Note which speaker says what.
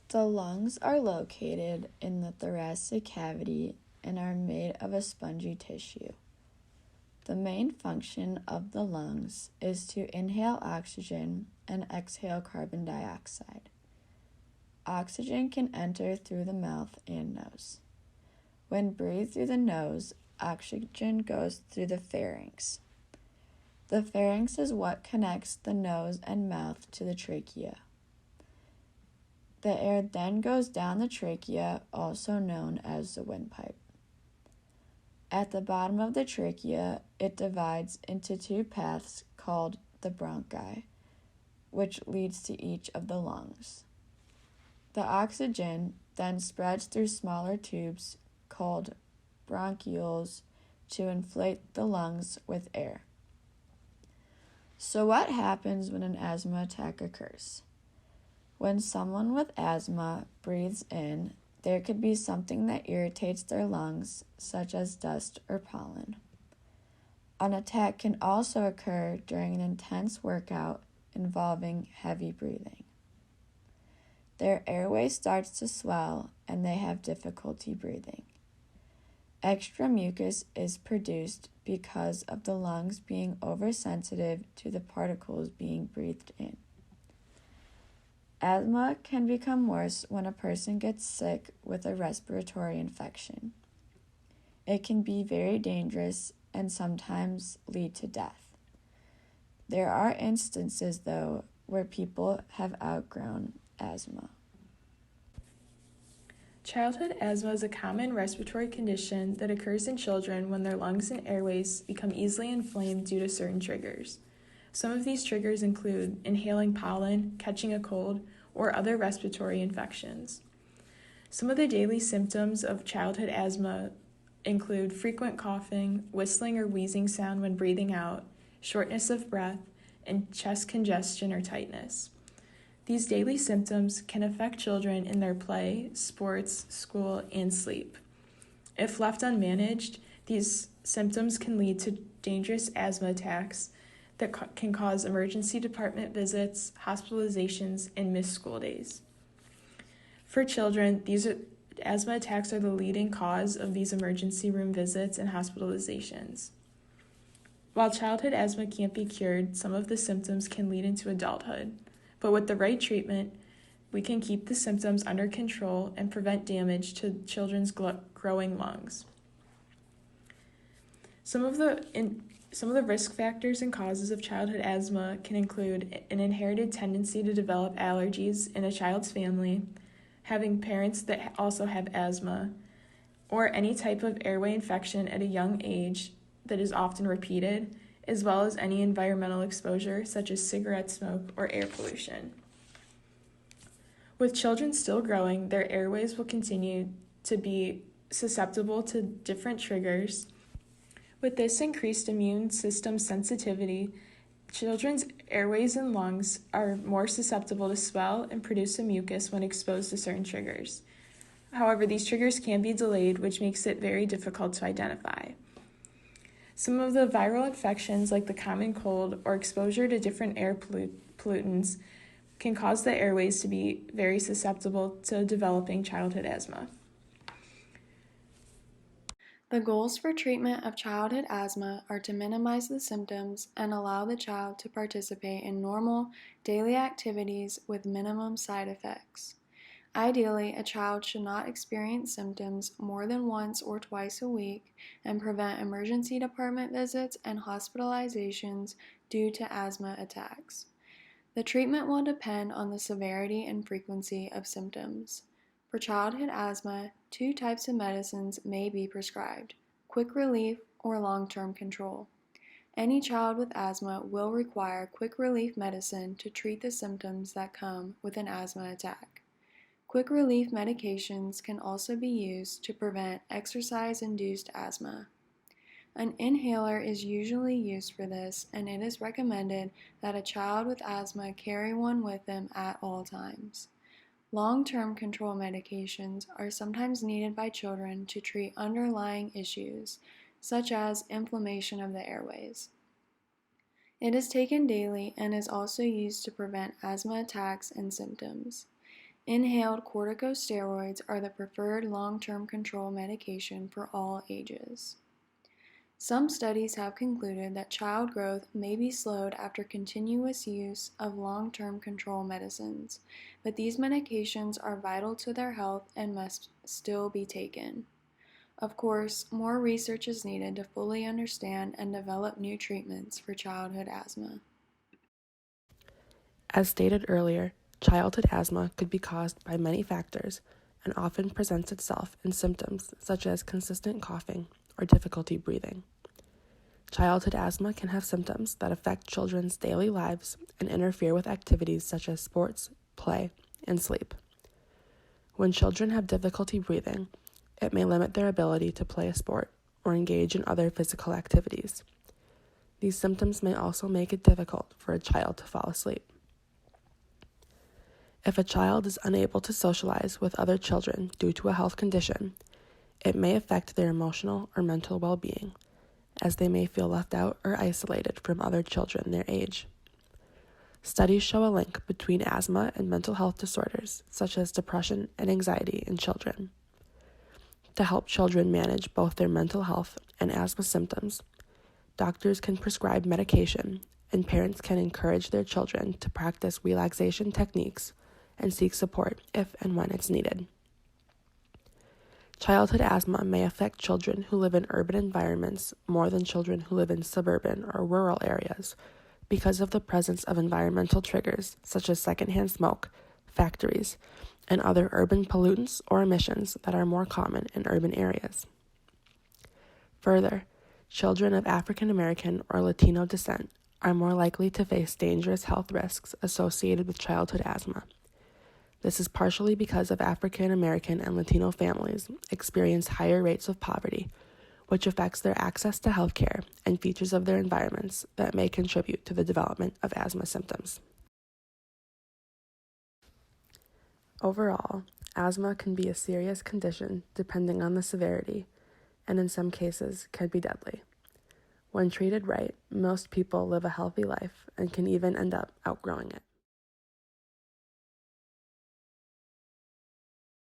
Speaker 1: The lungs are located in the thoracic cavity and are made of a spongy tissue. The main function of the lungs is to inhale oxygen and exhale carbon dioxide. Oxygen can enter through the mouth and nose. When breathed through the nose, oxygen goes through the pharynx. The pharynx is what connects the nose and mouth to the trachea. The air then goes down the trachea, also known as the windpipe. At the bottom of the trachea, it divides into two paths called the bronchi, which leads to each of the lungs. The oxygen then spreads through smaller tubes called bronchioles to inflate the lungs with air. So what happens when an asthma attack occurs? When someone with asthma breathes in, there could be something that irritates their lungs, such as dust or pollen. An attack can also occur during an intense workout involving heavy breathing. Their airway starts to swell and they have difficulty breathing. Extra mucus is produced because of the lungs being oversensitive to the particles being breathed in. Asthma can become worse when a person gets sick with a respiratory infection. It can be very dangerous and sometimes lead to death. There are instances, though, where people have outgrown asthma.
Speaker 2: Childhood asthma is a common respiratory condition that occurs in children when their lungs and airways become easily inflamed due to certain triggers. Some of these triggers include inhaling pollen, catching a cold, or other respiratory infections. Some of the daily symptoms of childhood asthma include frequent coughing, whistling or wheezing sound when breathing out, shortness of breath, and chest congestion or tightness. These daily symptoms can affect children in their play, sports, school, and sleep. If left unmanaged, these symptoms can lead to dangerous asthma attacks that can cause emergency department visits, hospitalizations, and missed school days. For children, asthma attacks are the leading cause of these emergency room visits and hospitalizations. While childhood asthma can't be cured, some of the symptoms can lead into adulthood, but with the right treatment, we can keep the symptoms under control and prevent damage to children's growing lungs. Some of the risk factors and causes of childhood asthma can include an inherited tendency to develop allergies in a child's family, having parents that also have asthma, or any type of airway infection at a young age that is often repeated, as well as any environmental exposure such as cigarette smoke or air pollution. With children still growing, their airways will continue to be susceptible to different triggers. With this increased immune system sensitivity, children's airways and lungs are more susceptible to swell and produce a mucus when exposed to certain triggers. However, these triggers can be delayed, which makes it very difficult to identify. Some of the viral infections, like the common cold or exposure to different air pollutants, can cause the airways to be very susceptible to developing childhood asthma.
Speaker 3: The goals for treatment of childhood asthma are to minimize the symptoms and allow the child to participate in normal, daily activities with minimum side effects. Ideally, a child should not experience symptoms more than once or twice a week and prevent emergency department visits and hospitalizations due to asthma attacks. The treatment will depend on the severity and frequency of symptoms. For childhood asthma, two types of medicines may be prescribed: quick relief or long-term control. Any child with asthma will require quick relief medicine to treat the symptoms that come with an asthma attack. Quick relief medications can also be used to prevent exercise-induced asthma. An inhaler is usually used for this, and it is recommended that a child with asthma carry one with them at all times. Long-term control medications are sometimes needed by children to treat underlying issues, such as inflammation of the airways. It is taken daily and is also used to prevent asthma attacks and symptoms. Inhaled corticosteroids are the preferred long-term control medication for all ages. Some studies have concluded that child growth may be slowed after continuous use of long-term control medicines, but these medications are vital to their health and must still be taken. Of course, more research is needed to fully understand and develop new treatments for childhood asthma.
Speaker 4: As stated earlier, childhood asthma could be caused by many factors and often presents itself in symptoms such as consistent coughing or difficulty breathing. Childhood asthma can have symptoms that affect children's daily lives and interfere with activities such as sports, play, and sleep. When children have difficulty breathing, it may limit their ability to play a sport or engage in other physical activities. These symptoms may also make it difficult for a child to fall asleep. If a child is unable to socialize with other children due to a health condition, it may affect their emotional or mental well-being, as they may feel left out or isolated from other children their age. Studies show a link between asthma and mental health disorders, such as depression and anxiety in children. To help children manage both their mental health and asthma symptoms, doctors can prescribe medication, and parents can encourage their children to practice relaxation techniques and seek support if and when it's needed. Childhood asthma may affect children who live in urban environments more than children who live in suburban or rural areas because of the presence of environmental triggers such as secondhand smoke, factories, and other urban pollutants or emissions that are more common in urban areas. Further, children of African American or Latino descent are more likely to face dangerous health risks associated with childhood asthma. This is partially because of African American and Latino families experience higher rates of poverty, which affects their access to health care and features of their environments that may contribute to the development of asthma symptoms. Overall, asthma can be a serious condition depending on the severity, and in some cases can be deadly. When treated right, most people live a healthy life and can even end up outgrowing it.